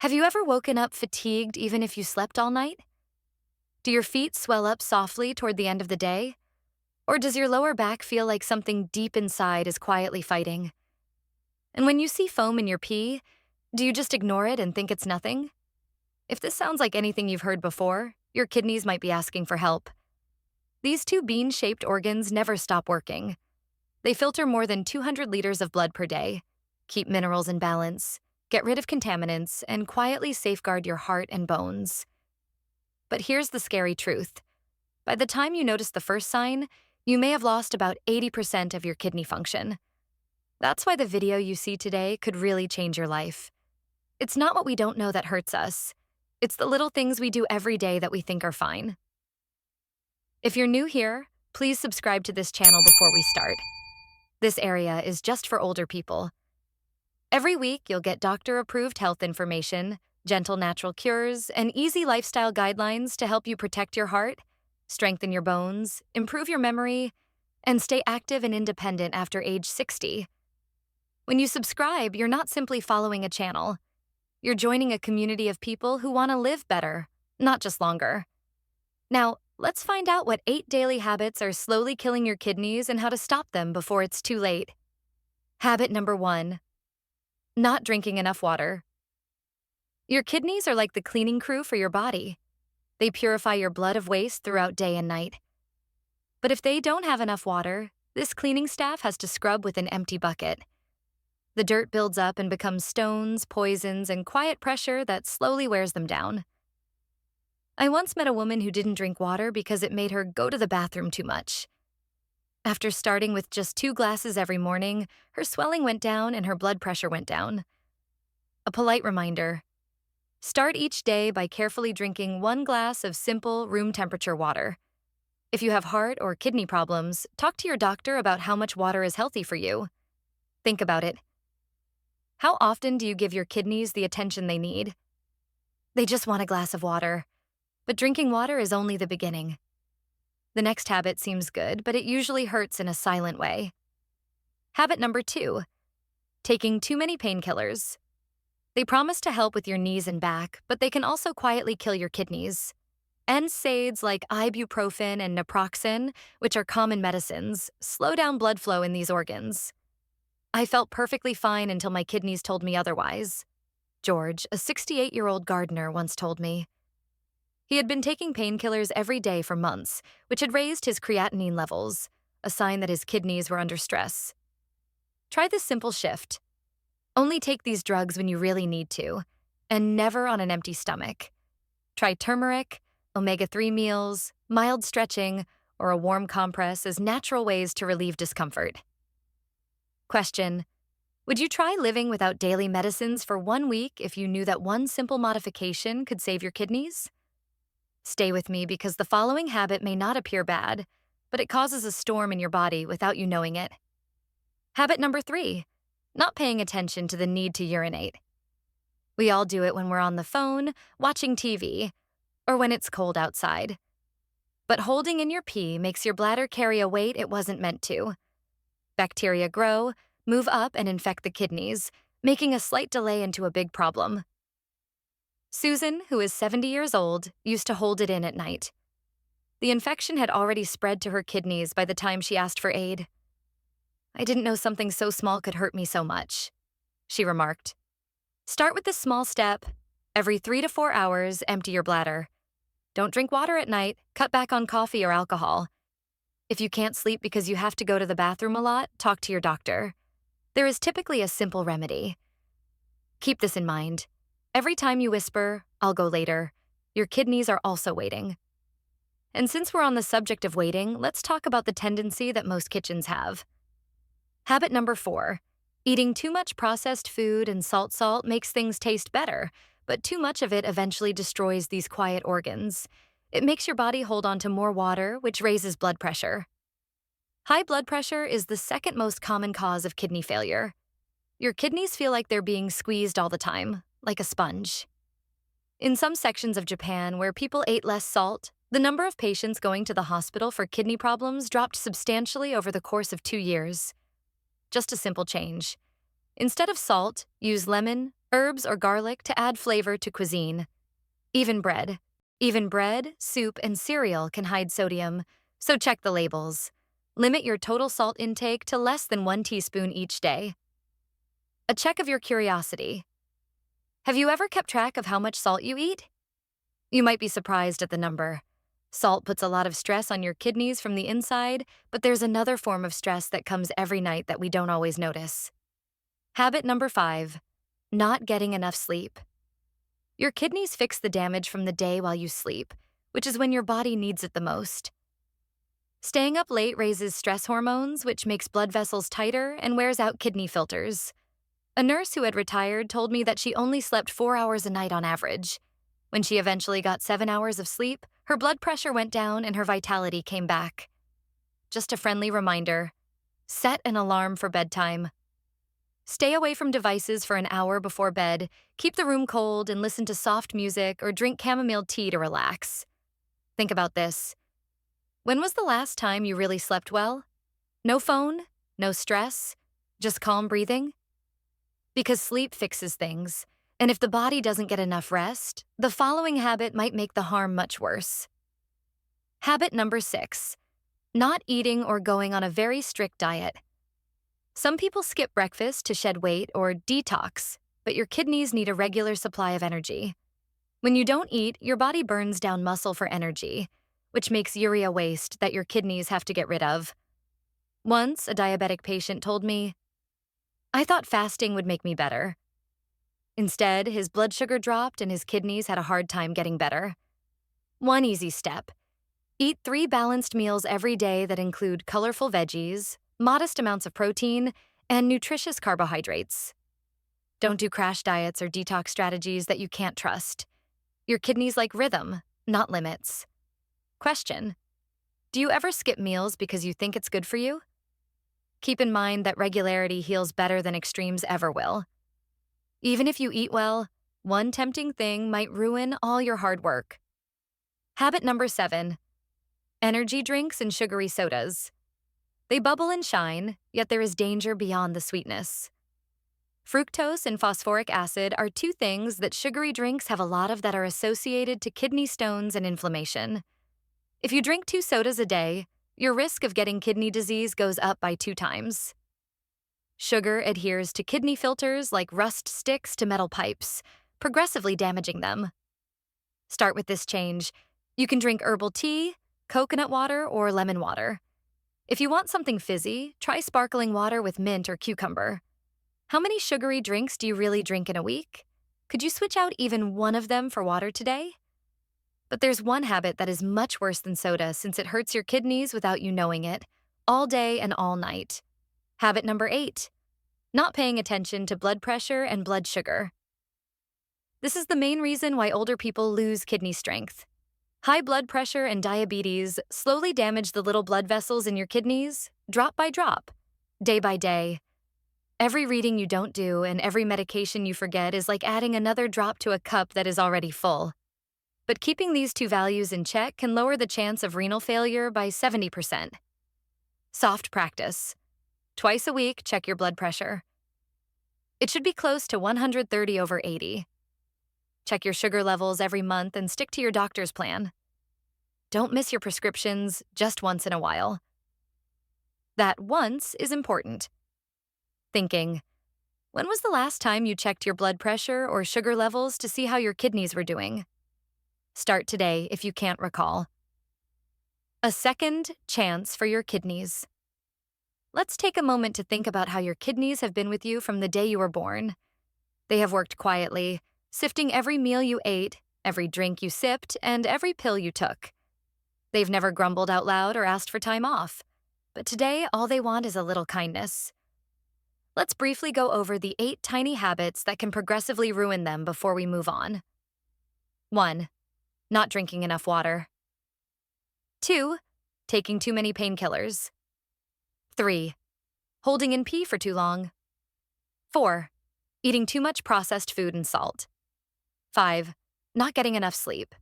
Have you ever woken up fatigued even if you slept all night? Do your feet swell up softly toward the end of the day? Or does your lower back feel like something deep inside is quietly fighting? And when you see foam in your pee, do you just ignore it and think it's nothing? If this sounds like anything you've heard before, your kidneys might be asking for help. These two bean-shaped organs never stop working. They filter more than 200 liters of blood per day, keep minerals in balance, get rid of contaminants, and quietly safeguard your heart and bones. But here's the scary truth. By the time you notice the first sign, you may have lost about 80% of your kidney function. That's why the video you see today could really change your life. It's not what we don't know that hurts us. It's the little things we do every day that we think are fine. If you're new here, please subscribe to this channel before we start. This area is just for older people. Every week, you'll get doctor-approved health information, gentle natural cures, and easy lifestyle guidelines to help you protect your heart, strengthen your bones, improve your memory, and stay active and independent after age 60. When you subscribe, you're not simply following a channel. You're joining a community of people who want to live better, not just longer. Now, let's find out what 8 daily habits are slowly killing your kidneys and how to stop them before it's too late. Habit number 1. Not drinking enough water. Your kidneys are like the cleaning crew for your body. They purify your blood of waste throughout day and night. But if they don't have enough water, this cleaning staff has to scrub with an empty bucket. The dirt builds up and becomes stones, poisons, and quiet pressure that slowly wears them down. I once met a woman who didn't drink water because it made her go to the bathroom too much. After starting with just 2 glasses every morning, her swelling went down and her blood pressure went down. A polite reminder: start each day by carefully drinking 1 glass of simple, room-temperature water. If you have heart or kidney problems, talk to your doctor about how much water is healthy for you. Think about it. How often do you give your kidneys the attention they need? They just want a glass of water. But drinking water is only the beginning. The next habit seems good, but it usually hurts in a silent way. Habit number 2. Taking too many painkillers. They promise to help with your knees and back, but they can also quietly kill your kidneys. NSAIDs like ibuprofen and naproxen, which are common medicines, slow down blood flow in these organs. I felt perfectly fine until my kidneys told me otherwise. George, a 68-year-old gardener, once told me. He had been taking painkillers every day for months, which had raised his creatinine levels, a sign that his kidneys were under stress. Try this simple shift. Only take these drugs when you really need to, and never on an empty stomach. Try turmeric, omega-3 meals, mild stretching, or a warm compress as natural ways to relieve discomfort. Question: would you try living without daily medicines for 1 week if you knew that one simple modification could save your kidneys? Stay with me because the following habit may not appear bad, but it causes a storm in your body without you knowing it. Habit number 3. Not paying attention to the need to urinate. We all do it when we're on the phone, watching TV, or when it's cold outside. But holding in your pee makes your bladder carry a weight it wasn't meant to. Bacteria grow, move up, and infect the kidneys, making a slight delay into a big problem. Susan, who is 70 years old, used to hold it in at night. The infection had already spread to her kidneys by the time she asked for aid. "I didn't know something so small could hurt me so much," she remarked. Start with this small step. Every 3 to 4 hours, empty your bladder. Don't drink water at night, cut back on coffee or alcohol. If you can't sleep because you have to go to the bathroom a lot, talk to your doctor. There is typically a simple remedy. Keep this in mind. Every time you whisper, "I'll go later," your kidneys are also waiting. And since we're on the subject of waiting, let's talk about the tendency that most kitchens have. Habit number 4. Eating too much processed food and salt makes things taste better, but too much of it eventually destroys these quiet organs. It makes your body hold on to more water, which raises blood pressure. High blood pressure is the second most common cause of kidney failure. Your kidneys feel like they're being squeezed all the time, like a sponge. In some sections of Japan where people ate less salt, the number of patients going to the hospital for kidney problems dropped substantially over the course of 2 years. Just a simple change. Instead of salt, use lemon, herbs, or garlic to add flavor to cuisine. Even bread. Even bread, soup, and cereal can hide sodium, so check the labels. Limit your total salt intake to less than 1 teaspoon each day. A check of your curiosity. Have you ever kept track of how much salt you eat? You might be surprised at the number. Salt puts a lot of stress on your kidneys from the inside, but there's another form of stress that comes every night that we don't always notice. Habit number 5, not getting enough sleep. Your kidneys fix the damage from the day while you sleep, which is when your body needs it the most. Staying up late raises stress hormones, which makes blood vessels tighter and wears out kidney filters. A nurse who had retired told me that she only slept 4 hours a night on average. When she eventually got 7 hours of sleep, her blood pressure went down and her vitality came back. Just a friendly reminder: set an alarm for bedtime. Stay away from devices for an hour before bed, keep the room cold, and listen to soft music or drink chamomile tea to relax. Think about this. When was the last time you really slept well? No phone, no stress, just calm breathing? Because sleep fixes things, and if the body doesn't get enough rest, the following habit might make the harm much worse. Habit number 6, not eating or going on a very strict diet. Some people skip breakfast to shed weight or detox, but your kidneys need a regular supply of energy. When you don't eat, your body burns down muscle for energy, which makes urea waste that your kidneys have to get rid of. Once, a diabetic patient told me, "I thought fasting would make me better." Instead, his blood sugar dropped and his kidneys had a hard time getting better. One easy step: eat 3 balanced meals every day that include colorful veggies, modest amounts of protein, and nutritious carbohydrates. Don't do crash diets or detox strategies that you can't trust. Your kidneys like rhythm, not limits. Question: do you ever skip meals because you think it's good for you? Keep in mind that regularity heals better than extremes ever will. Even if you eat well, one tempting thing might ruin all your hard work. Habit number 7, energy drinks and sugary sodas. They bubble and shine, yet there is danger beyond the sweetness. Fructose and phosphoric acid are 2 things that sugary drinks have a lot of that are associated to kidney stones and inflammation. If you drink 2 sodas a day, your risk of getting kidney disease goes up by 2 times. Sugar adheres to kidney filters like rust sticks to metal pipes, progressively damaging them. Start with this change. You can drink herbal tea, coconut water, or lemon water. If you want something fizzy, try sparkling water with mint or cucumber. How many sugary drinks do you really drink in a week? Could you switch out even one of them for water today? But there's one habit that is much worse than soda since it hurts your kidneys without you knowing it, all day and all night. Habit number 8, not paying attention to blood pressure and blood sugar. This is the main reason why older people lose kidney strength. High blood pressure and diabetes slowly damage the little blood vessels in your kidneys, drop by drop, day by day. Every reading you don't do and every medication you forget is like adding another drop to a cup that is already full. But keeping these 2 values in check can lower the chance of renal failure by 70%. Soft practice. Twice a week, check your blood pressure. It should be close to 130/80. Check your sugar levels every month and stick to your doctor's plan. Don't miss your prescriptions just once in a while. That once is important. Thinking: when was the last time you checked your blood pressure or sugar levels to see how your kidneys were doing? Start today if you can't recall. A second chance for your kidneys. Let's take a moment to think about how your kidneys have been with you from the day you were born. They have worked quietly, sifting every meal you ate, every drink you sipped, and every pill you took. They've never grumbled out loud or asked for time off. But today, all they want is a little kindness. Let's briefly go over the 8 tiny habits that can progressively ruin them before we move on. 1, not drinking enough water. 2, taking too many painkillers. 3, holding in pee for too long. 4, eating too much processed food and salt. 5, not getting enough sleep.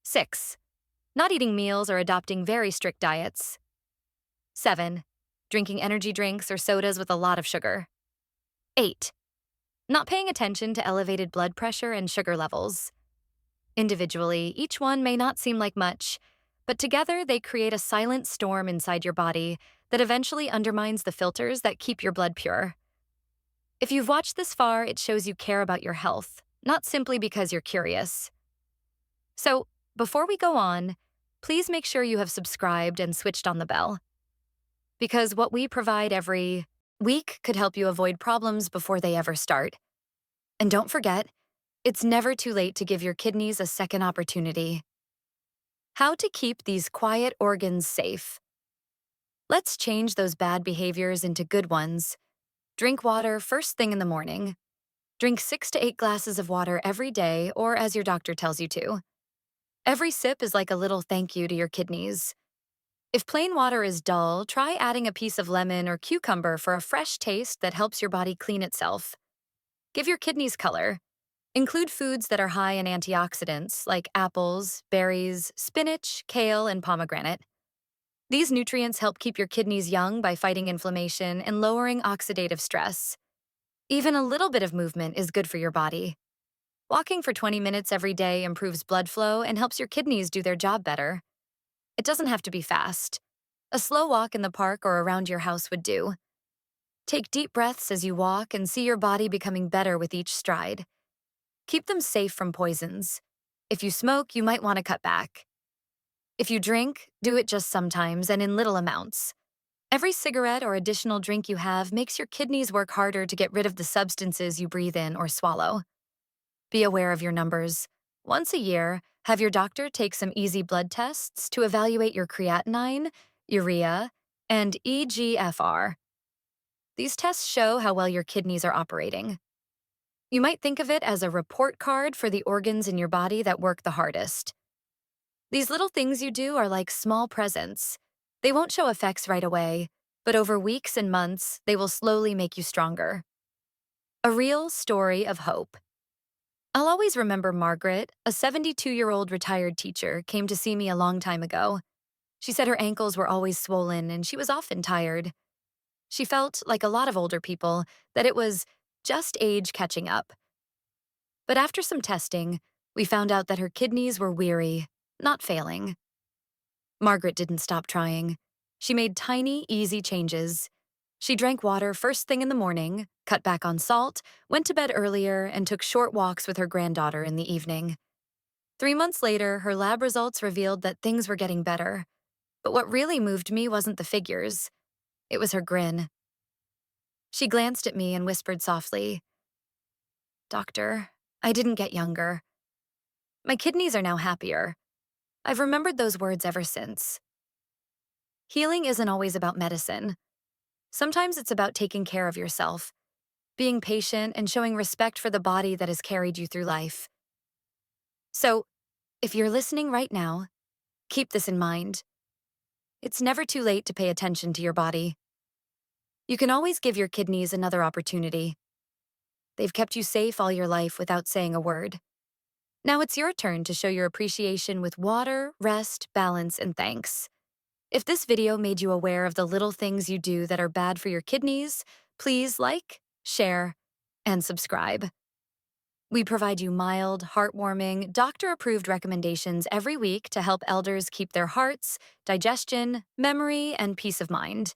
6, not eating meals or adopting very strict diets. 7, drinking energy drinks or sodas with a lot of sugar. 8, not paying attention to elevated blood pressure and sugar levels. Individually, each one may not seem like much, but together they create a silent storm inside your body that eventually undermines the filters that keep your blood pure. If you've watched this far, it shows you care about your health, not simply because you're curious. So, before we go on, please make sure you have subscribed and switched on the bell, because what we provide every week could help you avoid problems before they ever start. And don't forget, it's never too late to give your kidneys a second opportunity. How to keep these quiet organs safe. Let's change those bad behaviors into good ones. Drink water first thing in the morning. Drink 6 to 8 glasses of water every day, or as your doctor tells you to. Every sip is like a little thank you to your kidneys. If plain water is dull, try adding a piece of lemon or cucumber for a fresh taste that helps your body clean itself. Give your kidneys color. Include foods that are high in antioxidants, like apples, berries, spinach, kale, and pomegranate. These nutrients help keep your kidneys young by fighting inflammation and lowering oxidative stress. Even a little bit of movement is good for your body. Walking for 20 minutes every day improves blood flow and helps your kidneys do their job better. It doesn't have to be fast. A slow walk in the park or around your house would do. Take deep breaths as you walk and see your body becoming better with each stride. Keep them safe from poisons. If you smoke, you might want to cut back. If you drink, do it just sometimes and in little amounts. Every cigarette or additional drink you have makes your kidneys work harder to get rid of the substances you breathe in or swallow. Be aware of your numbers. Once a year, have your doctor take some easy blood tests to evaluate your creatinine, urea, and eGFR. These tests show how well your kidneys are operating. You might think of it as a report card for the organs in your body that work the hardest. These little things you do are like small presents. They won't show effects right away, but over weeks and months, they will slowly make you stronger. A real story of hope. I'll always remember Margaret, a 72-year-old retired teacher, came to see me a long time ago. She said her ankles were always swollen and she was often tired. She felt, like a lot of older people, that it was just age catching up. But after some testing, we found out that her kidneys were weary, not failing. Margaret didn't stop trying. She made tiny, easy changes. She drank water first thing in the morning, cut back on salt, went to bed earlier, and took short walks with her granddaughter in the evening. 3 months later, her lab results revealed that things were getting better. But what really moved me wasn't the figures. It was her grin. She glanced at me and whispered softly, "Doctor, I didn't get younger. My kidneys are now happier." I've remembered those words ever since. Healing isn't always about medicine. Sometimes it's about taking care of yourself, being patient, and showing respect for the body that has carried you through life. So, if you're listening right now, keep this in mind. It's never too late to pay attention to your body. You can always give your kidneys another opportunity. They've kept you safe all your life without saying a word. Now it's your turn to show your appreciation with water, rest, balance, and thanks. If this video made you aware of the little things you do that are bad for your kidneys, please like, share, and subscribe. We provide you mild, heartwarming, doctor-approved recommendations every week to help elders keep their hearts, digestion, memory, and peace of mind.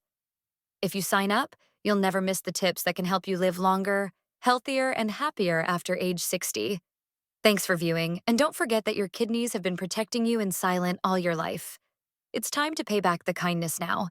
If you sign up, you'll never miss the tips that can help you live longer, healthier, and happier after age 60. Thanks for viewing, and don't forget that your kidneys have been protecting you in silent all your life. It's time to pay back the kindness now.